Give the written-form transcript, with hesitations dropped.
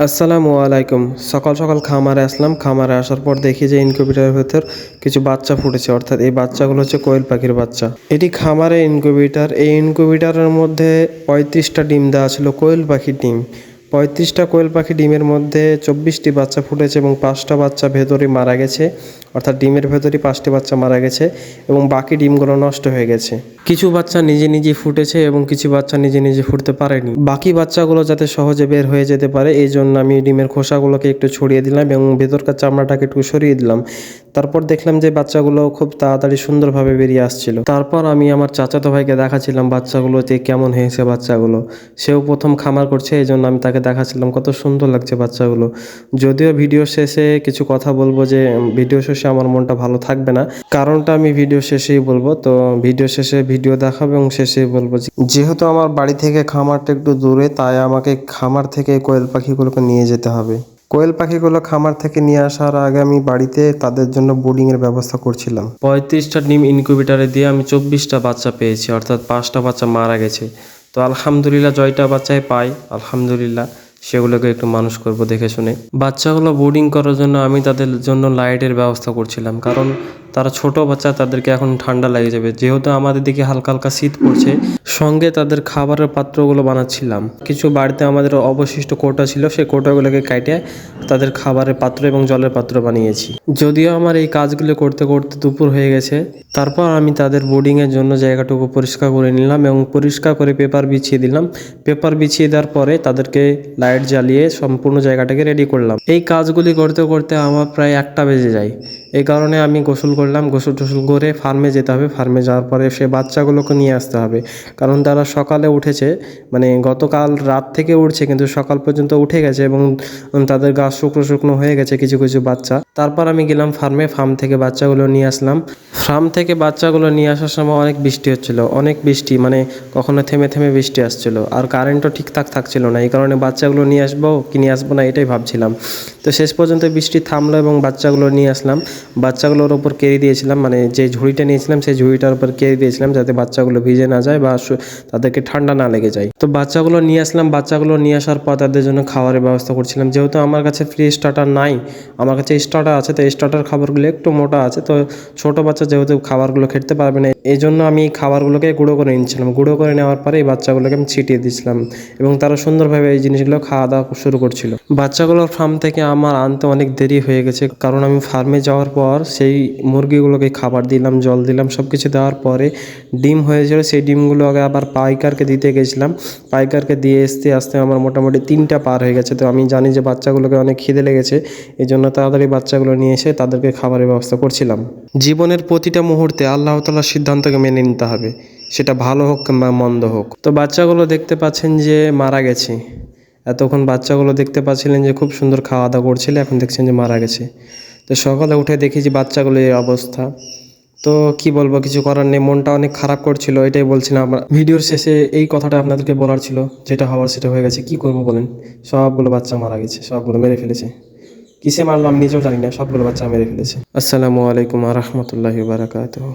আসসালামু আলাইকুম। সকাল সকাল খামারে আসলাম। খামারে আসার পর দেখি যে ইনকিউবেটরের ভেতর কিছু বাচ্চা ফুটেছে, অর্থাৎ এই বাচ্চাগুলো হচ্ছে কোয়েল পাখির বাচ্চা। এটি খামারে ইনকিউবেটর। এই ইনকিউবেটরের মধ্যে 35টা ডিম দেওয়া ছিল, কোয়েল পাখির ডিম। 35টা কোয়েল পাখি ডিমের মধ্যে 24টি বাচ্চা ফুটেছে এবং 5টা বাচ্চা ভেতরে মারা গেছে, অর্থাৎ ডিমের ভেতরই 5টি বাচ্চা মারা গেছে এবং বাকি ডিমগুলো নষ্ট হয়ে গেছে। কিছু বাচ্চা নিজে নিজে ফুটেছে এবং কিছু বাচ্চা নিজে নিজে ফুটতে পারেনি। বাকি বাচ্চাগুলো যাতে সহজে বের হয়ে যেতে পারে এই জন্য আমি ডিমের খোসাগুলোকে একটু ছড়িয়ে দিলাম এবং ভেতরকার চামড়াটাকে একটু সরিয়ে দিলাম। তারপর দেখলাম যে বাচ্চাগুলো খুব তাড়াতাড়ি সুন্দরভাবে বেরিয়ে আসছিল। তারপর আমি আমার চাচাতো ভাইকে দেখাচ্ছিলাম বাচ্চাগুলোতে কেমন হয়েছে বাচ্চাগুলো। সেও প্রথম খামার করছে, এই জন্য আমি তাকে দেখাচ্ছিলাম কত সুন্দর লাগছে বাচ্চাগুলো। যদিও ভিডিও শেষে কিছু কথা বলবো, যে ভিডিও শেষে আমার মনটা ভালো থাকবে না, কারণটা আমি ভিডিও শেষেই বলবো। তো ভিডিও শেষে ভিডিও দেখাবো এবং শেষেই বলবো। যেহেতু আমার বাড়ি থেকে খামারটা একটু দূরে, তাই আমাকে খামার থেকে কোয়েল পাখিগুলোকে নিয়ে যেতে হবে। কোয়েল পাখিগুলো খামার থেকে নিয়ে আসার আগে আমি বাড়িতে তাদের জন্য বোর্ডিংয়ের ব্যবস্থা করছিলাম। 35টা ডিম ইনকিউবেটারে দিয়ে আমি 24টা বাচ্চা পেয়েছি, অর্থাৎ 5টা বাচ্চা মারা গেছে। তো আলহামদুলিল্লাহ, জয়টা বাচ্চাই পাই আলহামদুলিল্লাহ, সেগুলোকে একটু মানুষ করব দেখে শুনে। বাচ্চাগুলো বোর্ডিং করার জন্য আমি তাদের জন্য লাইটের ব্যবস্থা করছিলাম, কারণ তারা ছোট বাচ্চা, তাদেরকে এখন ঠান্ডা লেগে যাবে। যেহেতু আমাদের দিকে হালকা হালকা শীত পড়ছে, সঙ্গে তাদের খাবারের পাত্রগুলো বানাচ্ছিলাম। কিছু বাড়িতে আমাদের অবশিষ্ট কৌটা ছিল, সেই কৌটাগুলোকে কাটে তাদের খাবারের পাত্র এবং জলের পাত্র বানিয়েছি। যদিও আমার এই কাজগুলো করতে করতে দুপুর হয়ে গেছে, তারপর আমি তাদের বোর্ডিংয়ের জন্য জায়গাটুকু পরিষ্কার করে নিলাম এবং পরিষ্কার করে পেপার বিছিয়ে দিলাম। পেপার বিছিয়ে দেওয়ার পরে তাদেরকে লাইট জ্বালিয়ে সম্পূর্ণ জায়গাটাকে রেডি করলাম। এই কাজগুলি করতে করতে আমার প্রায় 1টা বেজে যায়। এই কারণে আমি গোসল করলাম। গোসল টোসল করে ফার্মে যেতে হবে। ফার্মে যাওয়ার পরে সে বাচ্চাগুলোকে নিয়ে আসতে হবে, কারণ তারা সকালে উঠেছে, মানে গতকাল রাত থেকে উঠছে, কিন্তু সকাল পর্যন্ত উঠে গেছে এবং তাদের গা শুকনো শুকনো হয়ে গেছে কিছু কিছু বাচ্চা। তারপর আমি গেলাম ফার্মে, ফার্ম থেকে বাচ্চাগুলো নিয়ে আসলাম। ফার্ম থেকে বাচ্চাগুলো নিয়ে আসার সময় অনেক বৃষ্টি হচ্ছিল, অনেক বৃষ্টি, মানে কখনো থেমে থেমে বৃষ্টি আসছিল, আর কারেন্টও ঠিকঠাক থাকছিল না। এই কারণে বাচ্চাগুলো নিয়ে আসবো কি নিয়ে আসবো না এটাই ভাবছিলাম। তো শেষ পর্যন্ত বৃষ্টি থামলো এবং বাচ্চাগুলো নিয়ে আসলাম। বাচ্চাগুলোর ওপর কেড়ে দিয়েছিলাম, মানে যে ঝুড়িটা নিয়েছিলাম সেই ঝুড়িটার উপর কেড়ে দিয়েছিলাম, যাতে বাচ্চাগুলো ভিজে না যায় বা তাদেরকে ঠান্ডা না লেগে যায়। তো বাচ্চাগুলো নিয়ে আসলাম। বাচ্চাগুলো নিয়ে আসার পর তাদের জন্য খাবারের ব্যবস্থা করছিলাম। যেহেতু আমার কাছে ফ্রি স্টার্টার নাই, আমার কাছে স্টার্টার আছে, তো স্টার্টার খাবারগুলো একটু মোটা আছে, তো ছোট বাচ্চা যেহেতু খাবারগুলো খেতে পারবে না, এই জন্য আমি খাবারগুলোকে গুঁড়ো করে নিচ্ছিলাম। গুঁড়ো করে নেওয়ার পরে এই বাচ্চাগুলোকে আমি ছিটিয়ে দিচ্ছিলাম এবং তারা সুন্দরভাবে এই জিনিসগুলো খাওয়া দাওয়া শুরু করছিল। বাচ্চাগুলোর ফার্ম থেকে আমার আনতে অনেক দেরি হয়ে গেছে, কারণ আমি ফার্মে যাওয়ার পর সেই মুরগিগুলোকে খাবার দিলাম, জল দিলাম, সব কিছু দেওয়ার পরে ডিম হয়েছিল। সেই ডিমগুলো আগে আবার পাইকারকে দিতে গেছিলাম। পাইকারকে দিয়ে আসতে আসতে আমার মোটামুটি 3টা পার হয়ে গেছে। তো আমি জানি যে বাচ্চাগুলোকে অনেক খিদে লেগেছে, এই জন্য তাড়াতাড়ি বাচ্চাগুলো নিয়ে এসে তাদেরকে খাবারের ব্যবস্থা করছিলাম। জীবনের প্রতিটা মুহূর্তে আল্লাহ তাআলার সিদ্ধান্তকে মেনে নিতে হবে, সেটা ভালো হোক কিংবা মন্দ হোক। তো বাচ্চাগুলো দেখতে পাচ্ছেন যে মারা গেছে। এতক্ষণ বাচ্চাগুলো দেখতে পাচ্ছিলেন যে খুব সুন্দর খাওয়া দাওয়া করছিল, এখন দেখছেন যে মারা গেছে। তো সকালে উঠে দেখি যে বাচ্চাগুলোর এই অবস্থা। তো কি বলবো, কিছু করার নেই, মনটা অনেক খারাপ করছিল। এটাই বলছিলাম আমার ভিডিওর শেষে, এই কথাটা আপনাদেরকে বলার ছিল। যেটা হওয়ার সেটা হয়ে গেছে, কি করবো বলেন। সবগুলো বাচ্চা মারা গেছে, সবগুলো মেরে ফেলেছে। কিসে মারলো আমি নিজেও জানি না, সবগুলো বাচ্চা মেরে ফেলেছে। আসসালামু আলাইকুম ওয়া রাহমাতুল্লাহি ওয়া বারাকাতুহু।